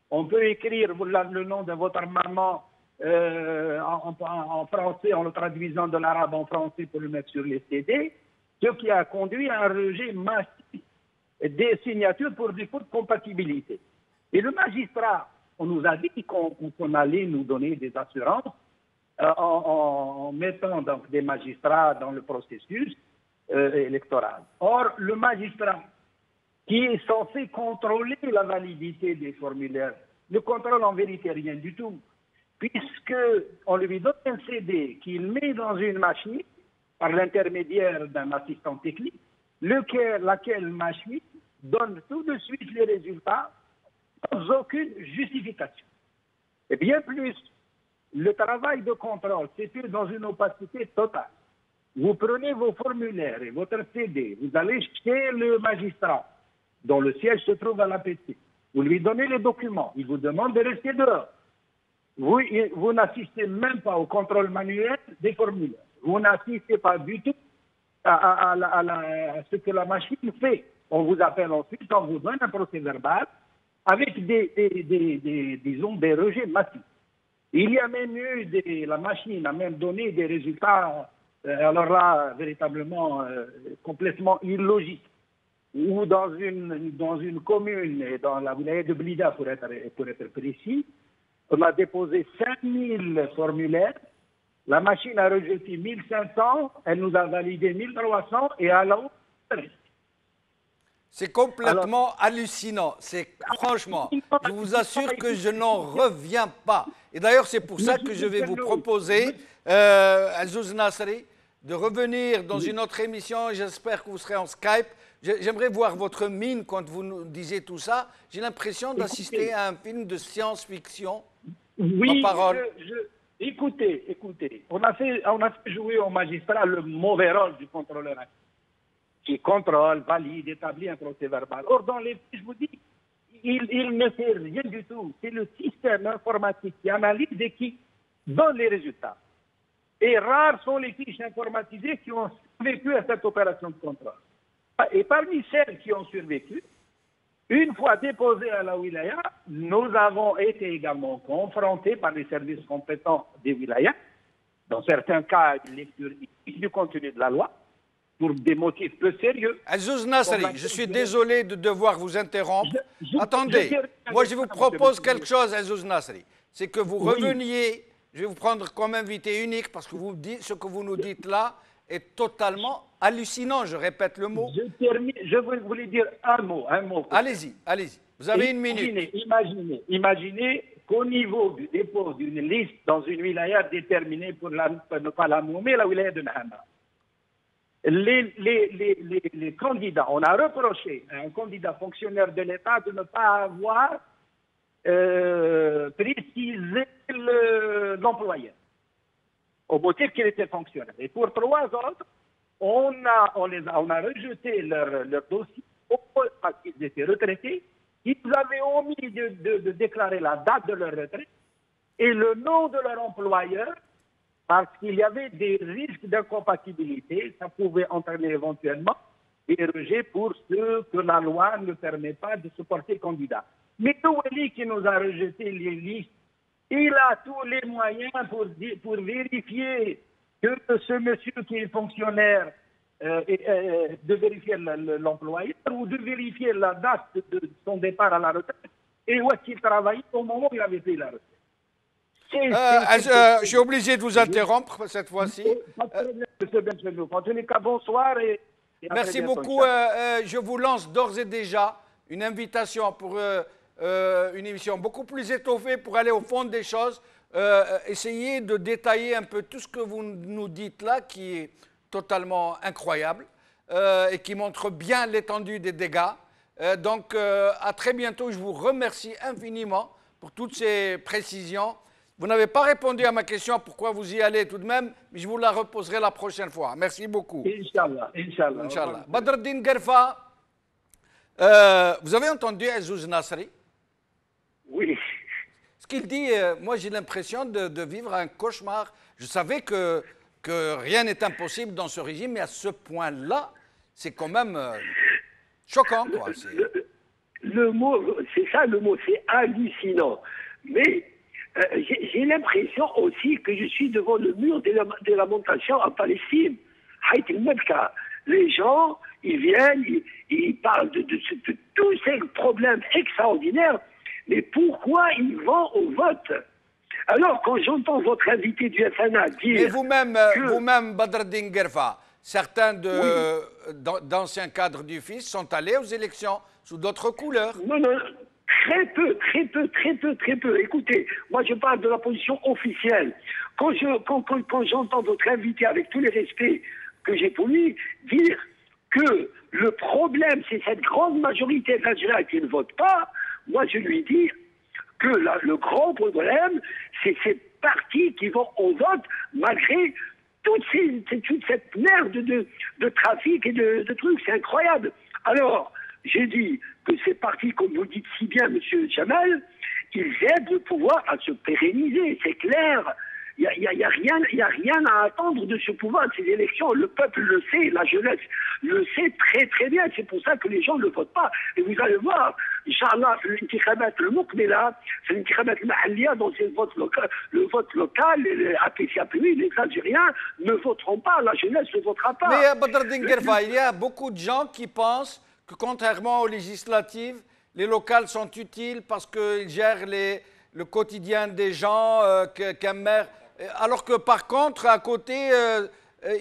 on peut écrire le nom de votre maman en français, en le traduisant de l'arabe en français pour le mettre sur les CD, ce qui a conduit à un rejet massif des signatures pour défaut de compatibilité. Et le magistrat, on nous a dit qu'on allait nous donner des assurances en mettant donc des magistrats dans le processus électoral. Or, le magistrat qui est censé contrôler la validité des formulaires ne contrôle en vérité rien du tout, puisqu'on lui donne un CD qu'il met dans une machine par l'intermédiaire d'un assistant technique, laquelle machine donne tout de suite les résultats sans aucune justification. Et bien plus, le travail de contrôle s'est fait dans une opacité totale. Vous prenez vos formulaires et votre CD, vous allez chez le magistrat, dont le siège se trouve à la PT. Vous lui donnez les documents, il vous demande de rester dehors. Vous n'assistez même pas au contrôle manuel des formulaires. Vous n'assistez pas du tout à ce que la machine fait. On vous appelle ensuite, on vous donne un procès verbal avec disons, des rejets massifs. Il y a même eu, la machine a même donné des résultats, alors là, véritablement complètement illogiques. Ou dans une commune, et dans la wilaya de Blida pour être précis, on a déposé 5000 formulaires, la machine a rejeté 1500, elle nous a validé 1300 et alors...
C'est complètement hallucinant. Franchement, je vous assure que je n'en reviens pas. Et d'ailleurs, c'est pour ça que je vais vous proposer, Azouz Nasri, de revenir dans une autre émission. J'espère que vous serez en Skype. J'aimerais voir votre mine quand vous nous disiez tout ça. J'ai l'impression d'assister à un film de science-fiction.
Oui,
la parole.
Écoutez, on a fait jouer au magistrat le mauvais rôle du contrôleur qui contrôle, valide, établit un procès verbal. Or, dans les faits, je vous dis, il ne fait rien du tout. C'est le système informatique qui analyse et qui donne les résultats. Et rares sont les fiches informatisées qui ont survécu à cette opération de contrôle. Et parmi celles qui ont survécu, une fois déposées à la wilaya, nous avons été également confrontés par les services compétents des wilayas, dans certains cas, une lecture du contenu de la loi, pour des motifs peu sérieux.
Azouz Nasri, je suis désolé de devoir vous interrompre. Attendez, moi je vous propose quelque chose, Azouz Nasri. C'est que vous reveniez, je vais vous prendre comme invité unique, parce que vous dites, ce que vous nous dites là est totalement hallucinant, je répète le mot.
Je voulais dire un mot.
Allez-y, vous avez une minute.
Imaginez qu'au niveau du dépôt d'une liste dans une wilaya déterminée pour ne pas la nommer, la wilaya de Nahama, les candidats, on a reproché à un candidat fonctionnaire de l'État de ne pas avoir précisé l'employeur, au motif qu'il était fonctionnaire. Et pour 3 autres, on a rejeté leur dossier parce qu'ils étaient retraités. Ils avaient omis de déclarer la date de leur retraite et le nom de leur employeur, parce qu'il y avait des risques d'incompatibilité. Ça pouvait entraîner éventuellement des rejets pour ceux que la loi ne permet pas de se porter candidat. Mais Oueli qui nous a rejeté les listes, il a tous les moyens pour vérifier que ce monsieur qui est fonctionnaire, de vérifier l'employeur ou de vérifier la date de son départ à la retraite et où est-ce qu'il travaillait au moment où il avait pris la retraite.
Je suis obligé de vous interrompre cette fois-ci.
En tous les cas, bonsoir.
Merci beaucoup. Je vous lance d'ores et déjà une invitation pour une émission beaucoup plus étoffée pour aller au fond des choses. Essayez de détailler un peu tout ce que vous nous dites là, qui est totalement incroyable et qui montre bien l'étendue des dégâts. Donc, à très bientôt. Je vous remercie infiniment pour toutes ces précisions. Vous n'avez pas répondu à ma question, pourquoi vous y allez tout de même, mais je vous la reposerai la prochaine fois. Merci beaucoup.
Inch'Allah.
Badreddine Gerfa, vous avez entendu Azouz Nasri?
Oui.
Ce qu'il dit, moi j'ai l'impression de vivre un cauchemar. Je savais que rien n'est impossible dans ce régime, mais à ce point-là, c'est quand même choquant, quoi.
Le mot, c'est ça le mot, c'est hallucinant. Mais j'ai l'impression aussi que je suis devant le mur des lamentations en Palestine. Les gens, ils viennent, ils parlent de tous ces problèmes extraordinaires, mais pourquoi ils vont au vote? Alors, quand j'entends votre invité du FNA dire...
Et vous-même, Badreddine Gerfa, certains d'anciens cadres du FIS sont allés aux élections sous d'autres couleurs.
Non, très peu. Écoutez, moi je parle de la position officielle. Quand j'entends votre invité, avec tous les respects que j'ai pour lui, dire que le problème, c'est cette grande majorité d'Algériens qui ne votent pas, moi je lui dis que le grand problème, c'est ces partis qui vont au vote malgré toute cette merde de trafic et de trucs. C'est incroyable. Alors, j'ai dit que ces partis, comme vous le dites si bien, M. Jamal, ils aident le pouvoir à se pérenniser, c'est clair. Il n'y a rien à attendre de ce pouvoir, de ces élections. Le peuple le sait, la jeunesse le sait très très bien. C'est pour ça que les gens ne votent pas. Et vous allez voir, Inch'Allah, le Moukmela, c'est l'intikhabat al-mahalliya, donc c'est le vote local, les APCAPUI, les Algériens ne voteront pas, la jeunesse ne votera pas.
Mais Badreddine Gerfa, il y a beaucoup de gens qui pensent que contrairement aux législatives, les locales sont utiles parce qu'ils gèrent le quotidien des gens, qu'un maire... Alors que par contre, à côté,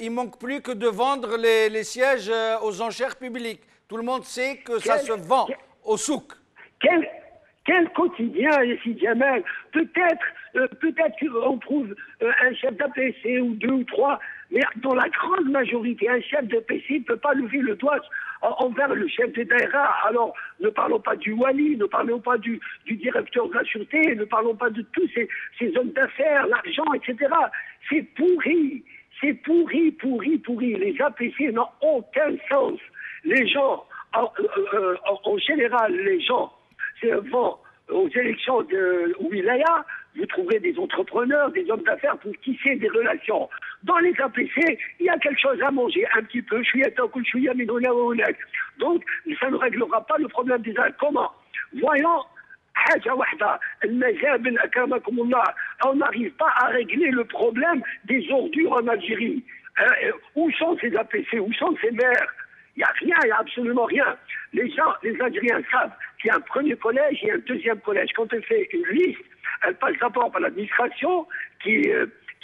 il ne manque plus que de vendre les sièges aux enchères publiques. Tout le monde sait que ça se vend au souk.
Quel quotidien, ici, Jamal? Peut-être qu'on trouve un chef d'APC ou 2 ou 3 Mais dans la grande majorité, un chef de PC ne peut pas lever le doigt envers le chef de daïra. Alors, ne parlons pas du wali, ne parlons pas du directeur de la sûreté, ne parlons pas de tous ces hommes d'affaires, l'argent, etc. C'est pourri. C'est pourri, pourri, pourri. Les APC n'ont aucun sens. Les gens, en général, les gens vont aux élections de Wilaya, vous trouverez des entrepreneurs, des hommes d'affaires pour tisser des relations. Dans les APC, il y a quelque chose à manger, un petit peu. Donc, ça ne réglera pas le problème des Arabes. Comment? Voyons, on n'arrive pas à régler le problème des ordures en Algérie. Où sont ces APC? Où sont ces maires? Il n'y a rien, il n'y a absolument rien. Les gens, les Algériens savent qu'il y a un premier collège et un deuxième collège. Quand elle fait une liste, elle passe d'abord par l'administration qui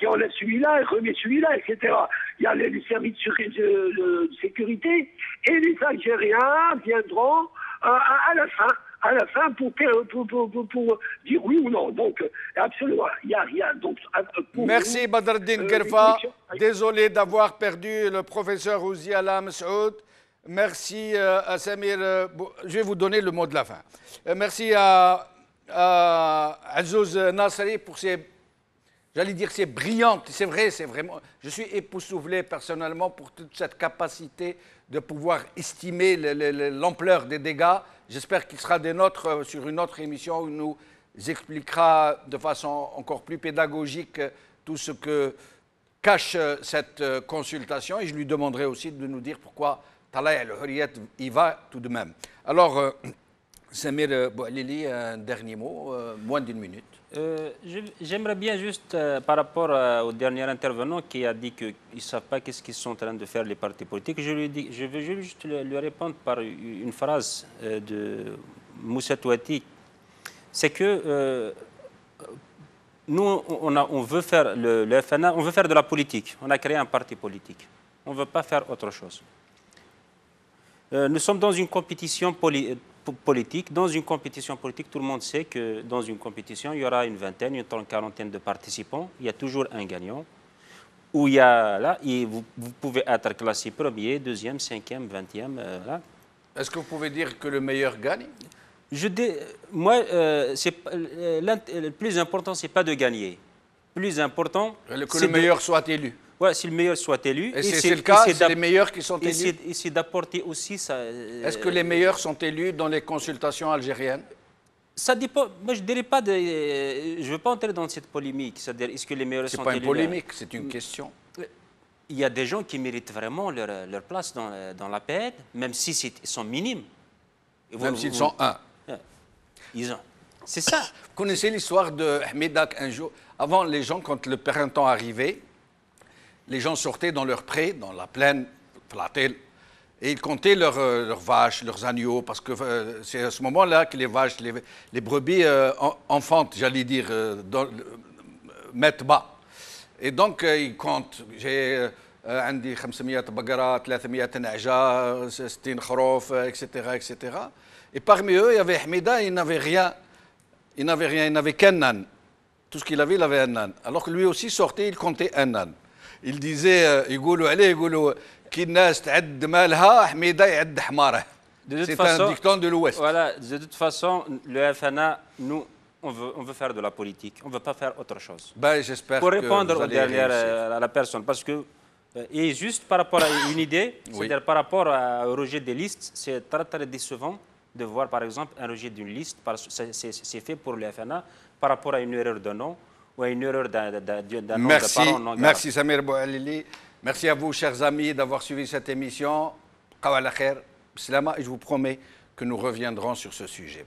enlève celui-là, elle remet celui-là, etc. Il y a les services de sécurité et les Algériens viendront à la fin pour dire oui ou non. Donc, absolument, il n'y a rien. Donc,
merci Badreddine Guerfa. Désolé d'avoir perdu le professeur Ouziala Messoud. Merci à Samir. Je vais vous donner le mot de la fin. Merci à Azouz Nasri pour ses, j'allais dire, c'est brillantes. C'est vrai, c'est vraiment. Je suis époustouflé personnellement pour toute cette capacité de pouvoir estimer l'ampleur des dégâts. J'espère qu'il sera des nôtres sur une autre émission où il nous expliquera de façon encore plus pédagogique tout ce que cache cette consultation. Et je lui demanderai aussi de nous dire pourquoi Talaya al-Hurriyat y va tout de même. Alors, Samir Boualili, un dernier mot, moins d'une minute.
J'aimerais bien juste, par rapport au dernier intervenant qui a dit qu'ils ne savent pas qu'est-ce qu'ils sont en train de faire les partis politiques, je veux juste lui répondre par une phrase de Moussa Touati. C'est que nous, on veut faire le FNA, on veut faire de la politique. On a créé un parti politique. On ne veut pas faire autre chose. Nous sommes dans une compétition politique. Dans une compétition politique, tout le monde sait que dans une compétition, il y aura une vingtaine, une quarantaine de participants. Il y a toujours un gagnant. Où il y a, là, et vous pouvez être classé premier, deuxième, cinquième, 20e.
Est-ce que vous pouvez dire que le meilleur gagne?
Moi, le plus important, ce n'est pas de gagner. Le plus important,
que le meilleur soit élu.
Oui, si le meilleur soit élu.
Et c'est le cas, c'est les meilleurs qui sont élus.
Et c'est d'apporter aussi ça.
Est-ce que les meilleurs sont élus dans les consultations algériennes?
Ça dépend. Moi, je ne dirais pas de. Je ne veux pas entrer dans cette polémique. C'est-à-dire, est-ce que les meilleurs sont élus?
Ce n'est pas une polémique, c'est une question.
Il y a des gens qui méritent vraiment leur place dans la PED, même si ils sont minimes.
Même s'ils sont un.
C'est ça.
Vous connaissez l'histoire de Ahmedak un jour? Avant, les gens, quand le printemps arrivait, les gens sortaient dans leurs prés, dans la plaine, et ils comptaient leurs vaches, leurs agneaux, parce que c'est à ce moment-là que les vaches, les brebis enfantent, j'allais dire, mettent bas. Et donc, ils comptent. J'ai عندي 500 بقرة 300 نعجة 60 خروف, etc., etc. Et parmi eux, il y avait Ahmeda, il n'avait rien. Il n'avait qu'un âne. Tout ce qu'il avait, il avait un âne. Alors que lui aussi sortait, il comptait un âne. Il disait, يقولوا عليه يقولوا كي الناس تعد مالها حميدة يعد حماره. C'est un dicton de l'Ouest.
Voilà, de toute façon, le FNA, nous, on veut faire de la politique. On ne veut pas faire autre chose.
Ben, j'espère
pour
que
répondre
vous allez réussir.
à la personne, parce que et juste par rapport à une idée,
oui.
C'est-à-dire par rapport au rejet des listes, c'est très très décevant de voir par exemple un rejet d'une liste, c'est fait pour le FNA par rapport à une erreur de nom ou à une erreur d'un nom de parent non grave.
Merci Samir Boualili. Merci à vous, chers amis, d'avoir suivi cette émission. Et je vous promets que nous reviendrons sur ce sujet.